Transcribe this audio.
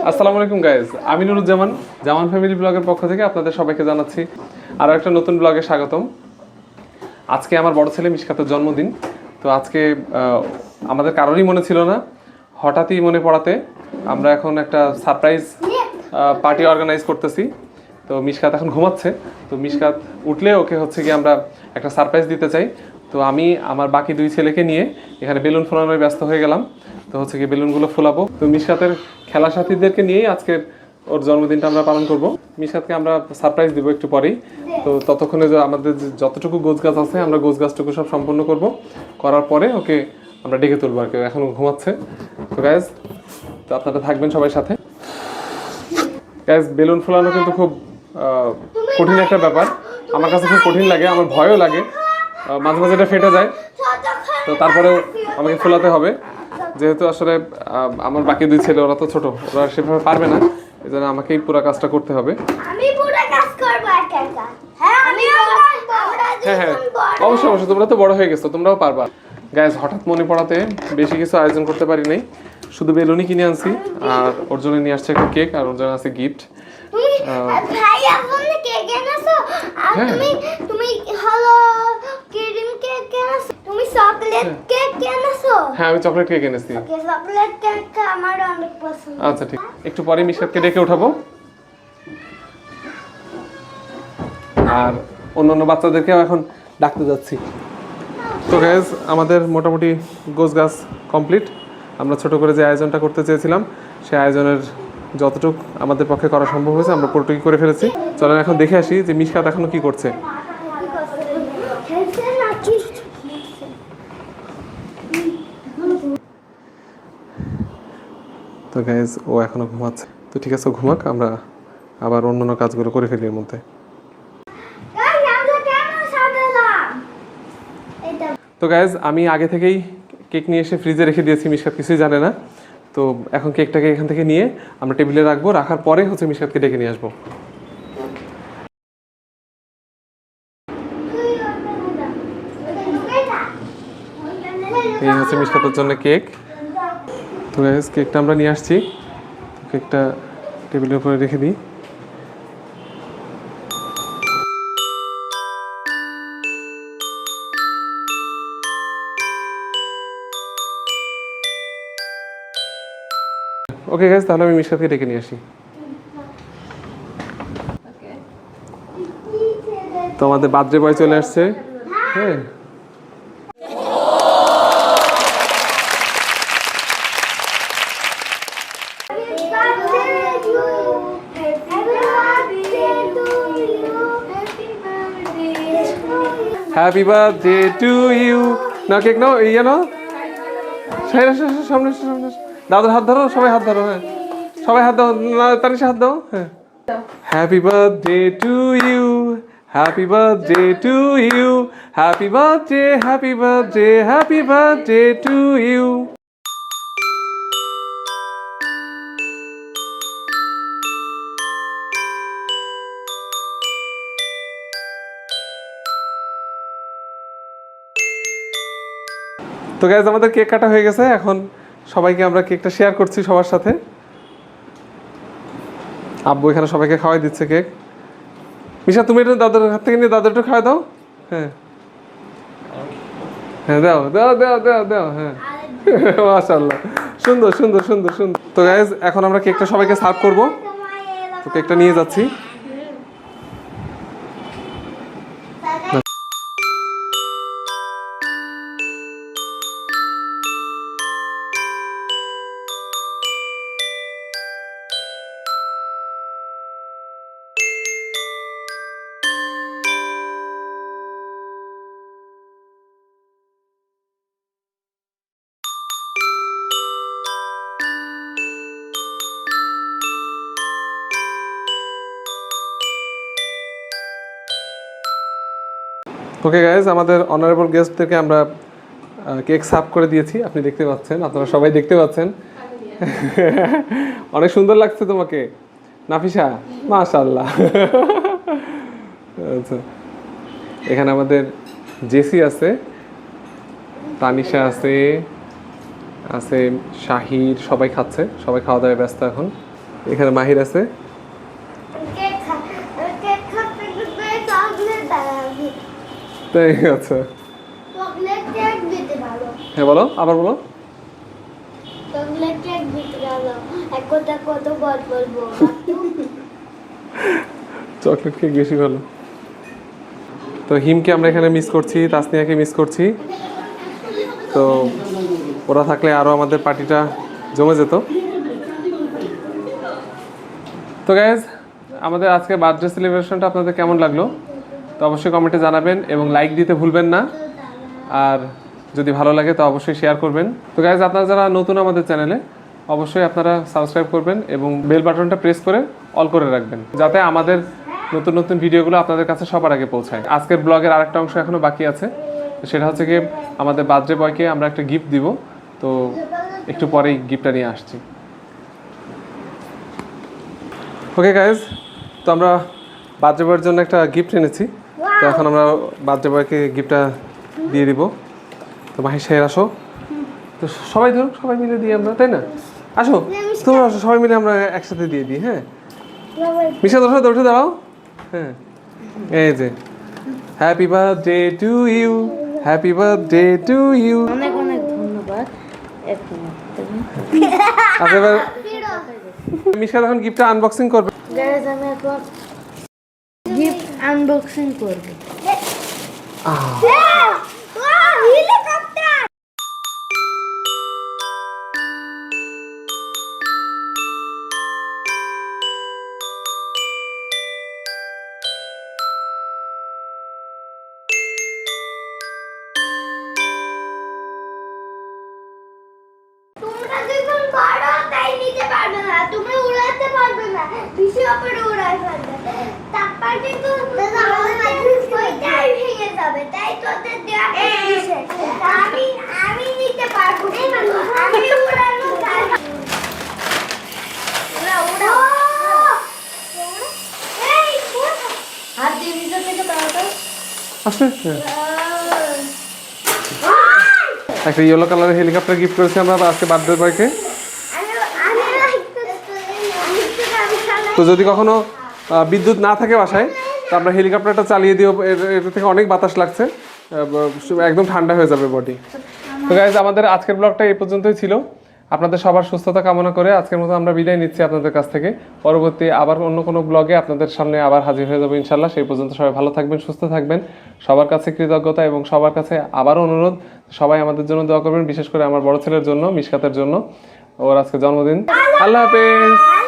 আসসালামু আলাইকুম গাইজ, আমি নুরুজ্জামান জামান ফ্যামিলি ব্লগের পক্ষ থেকে আপনাদের সবাইকে জানাচ্ছি আরও একটা নতুন ব্লগে স্বাগতম। আজকে আমার বড় ছেলে মিশকাতের জন্মদিন। তো আজকে আমাদের কারোরই মনে ছিল না, হঠাৎই মনে পড়াতে আমরা এখন একটা সারপ্রাইজ পার্টি অর্গানাইজ করতেছি। তো মিশকাত এখন ঘুমাচ্ছে, তো মিশকাত উঠলে ওকে হচ্ছে কি আমরা একটা সারপ্রাইজ দিতে চাই। তো আমি আমার বাকি দুই ছেলেকে নিয়ে এখানে বেলুন ফোলানোয় ব্যস্ত হয়ে গেলাম। তো হচ্ছে কি বেলুনগুলো ফোলাবো। তো মিশকাতের খেলা সাথীদেরকে নিয়েই আজকের ওর জন্মদিনটা আমরা পালন করব। মিশকাতকে আমরা সারপ্রাইজ দিব একটু পরেই। তো ততক্ষণে আমাদের যতটুকু গোছগাছ আছে আমরা গোছগাছটুকু সব সম্পূর্ণ করব, করার পরে ওকে আমরা ডেকে তুলবো আর কি। এখন ঘুমাচ্ছে। তো গাইজ, তো আপনারা থাকবেন সবাই সাথে। গাইজ, বেলুন ফোলানো কিন্তু খুব কঠিন একটা ব্যাপার। আমার কাছে খুব কঠিন লাগে, আমার ভয়ও লাগে, মাঝে মাঝে এটা ফেটে যায়। তো তারপরেও আমাকে ফোলাতে হবে, যেহেতু আসলে আমার বাকি দুই ছেলে ওরা তো ছোট, ওরা সেভাবে পারবে না, এই জন্য আমাকেই পুরো কাজটা করতে হবে। হ্যাঁ, অবশ্যই অবশ্যই, তোমরা তো বড় হয়ে গেছো, তোমরাও পারবা। গাইজ, হঠাৎ মনে পড়াতে বেশি কিছু আয়োজন করতে পারি নাই, শুধু বেলুনই কিনে আনছি, আর ওর জন্য নিয়ে আসছে একটা কেক, আর ওর জন্য আছে গিফট। হ্যাঁ, আমি চকলেট কেক এনেছি। আচ্ছা ঠিক, একটু পরে মিশকাতকে ডেকে উঠাবো, আর অন্যান্য বাচ্চাদেরকেও এখন ডাকতে যাচ্ছি। তো গাইজ, আমাদের মোটামুটি গোছগাছ কমপ্লিট। আমরা ছোট করে যে আয়োজনটা করতে চেয়েছিলাম, সেই আয়োজনের যতটুকু আমাদের পক্ষে করা সম্ভব হয়েছে আমরা পুরোটুকুই করে ফেলেছি। চলেন এখন দেখে আসি যে মিশকাত এখনো কি করছে। তো গাইজ, ও এখনো ঘুমাচ্ছে। তো ঠিক আছে, ঘুমাক, আমরা আবার অন্যান্য কাজগুলো করে ফেলি এর মধ্যে। তো গাইজ, আমি আগে থেকেই কেক নিয়ে এসে ফ্রিজে রেখে দিয়েছি, মিশকাত কিছুই জানে না। তো এখন কেকটাকে এখান থেকে নিয়ে আমরা টেবিলে রাখবো, রাখার পরে হচ্ছে মিশকাতকে ডেকে নিয়ে আসবো। এই হচ্ছে মিশকাতের জন্য কেক। তো গাইজ, কেকটা আমরা নিয়ে আসছি, কেকটা টেবিলের উপরে রেখে দিই। ওকে গাইজ, তাহলে আমি মিশকাতকে ডেকে নিয়ে আসি। তো আমাদের বার্থডে বয় চলে আসছে। হ্যাঁ, হ্যাপি বার্থডে টু ইউ। না কেক নাও, ইয়ে নাও, সামনে সামনে, দাদার হাত ধরো, সবাই হাত ধরো। হ্যাঁ, সবাই হাত দাও, তানিশা হাত দাও। হ্যাঁ, happy birthday to you, happy birthday to you, happy birthday, happy birthday, happy birthday to you. তো গাইজ, আমাদের কেক কাটা হয়ে গেছে, এখন সবাইকে আমরা কেকটা শেয়ার করছি সবার সাথে। আব্বু এখানে সবাইকে খাওয়াই দিচ্ছে কেক। মিশা, তুমি একটু দাদার হাত থেকে নিয়ে দাদা একটু খাওয়াই দাও। হ্যাঁ হ্যাঁ, দাও দাও দাও দাও দাও। হ্যাঁ, মাশাআল্লাহ, সুন্দর সুন্দর সুন্দর সুন্দর। তো গাইজ, এখন আমরা কেকটা সবাইকে সার্ভ করবো। তো কেকটা নিয়ে যাচ্ছি। ওকে গাইজ, আমাদের অনারেবল গেস্টদেরকে আমরা কেক সার্ভ করে দিয়েছি, আপনি দেখতে পাচ্ছেন, আপনারা সবাই দেখতে পাচ্ছেন। অনেক সুন্দর লাগছে তোমাকে নাফিসা, মাশাআল্লাহ। আচ্ছা, এখানে আমাদের জেসি আছে, তানিশা আছে, আছে শাহির, সবাই খাচ্ছে, সবাই খাওয়া দাওয়ায় ব্যস্ত এখন। এখানে মাহির আছে। তাই আচ্ছা, হ্যাঁ বলো, আবার বলো। চকলেট কেক বেশি ভালো। তো হিমকে আমরা এখানে মিস করছি, তাসনিয়াকে মিস করছি। তো ওরা থাকলে আরও আমাদের পার্টিটা জমে যেত। তো গাইজ, আমাদের আজকে বার্থডে সেলিব্রেশনটা আপনাদের কেমন লাগলো তো অবশ্যই কমেন্টে জানাবেন এবং লাইক দিতে ভুলবেন না। আর যদি ভালো লাগে তো অবশ্যই শেয়ার করবেন। তো গাইজ, আপনারা যারা নতুন আমাদের চ্যানেলে, অবশ্যই আপনারা সাবস্ক্রাইব করবেন এবং বেল বাটনটা প্রেস করে অল করে রাখবেন, যাতে আমাদের নতুন নতুন ভিডিওগুলো আপনাদের কাছে সবার আগে পৌঁছায়। আজকের ব্লগের আরেকটা অংশ এখনও বাকি আছে, সেটা হচ্ছে কি আমাদের বার্থডে বয়কে আমরা একটা গিফট দিব। তো একটু পরেই গিফটটা নিয়ে আসছি। ওকে গাইজ, তো আমরা বার্থডে বয়ের জন্য একটা গিফট এনেছি। তো এখন আমরা বার্থডে বয়কে গিফটটা দিয়ে দিব। তো মাহি সাহের আসো, তো সবাই ধরুন, সবাই মিলে দিই আমরা, তাই না? আসো, তোমরা আসো, সবাই মিলে আমরা একসাথে দিয়ে দিই। হ্যাঁ, মিশা দর্শক উঠে দাঁড়াও। হ্যাঁ, এই যে happy birthday to you, happy birthday to you. অনেক অনেক ধন্যবাদ। আচ্ছা, এবার মিশা তখন গিফটটা আনবক্সিং করবে। গাইস, আমি এখন গিফট আনবক্সিং করব। তোমরা যখন বড় তাই নিতে পারবে না, তোমরা উড়াতে পারবে না, বেশি উপরে উড়ায় ফেলবে, তারপর কিন্তু ওইটাই ভেঙে যাবে। তাই তোদের দেওয়া কিসে? আমি নিতে পারবো, আমি উড়ানো চাই। উড়াও এই হাত দিয়ে ভিতর থেকে তাড়াতো। আসলে একটা ইয়েলো কালারের হেলিকপ্টার গিফট করেছি আমরা আজকে বার্থডে বয়কে। তো যদি কখনো বিদ্যুৎ না থাকে বাসায়, তো আমরা হেলিকপ্টারটা চালিয়ে দিও, এর থেকে অনেক বাতাস লাগছে, একদম ঠান্ডা হয়ে যাবে বডি। তো গাইজ, আমাদের আজকের ব্লগটা এই পর্যন্তই ছিল। আপনাদের সবার সুস্থতা কামনা করে আজকের মতো আমরা বিদায় নিচ্ছি আপনাদের কাছ থেকে। পরবর্তী আবার অন্য কোনো ব্লগে আপনাদের সামনে আবার হাজির হয়ে যাবো ইনশাল্লাহ। সেই পর্যন্ত সবাই ভালো থাকবেন, সুস্থ থাকবেন। সবার কাছে কৃতজ্ঞতা এবং সবার কাছে আবারও অনুরোধ, সবাই আমাদের জন্য দোয়া করবেন, বিশেষ করে আমার বড় ছেলের জন্য, মিশকাতের জন্য। ওর আজকে জন্মদিন। আল্লাহ হাফেজ।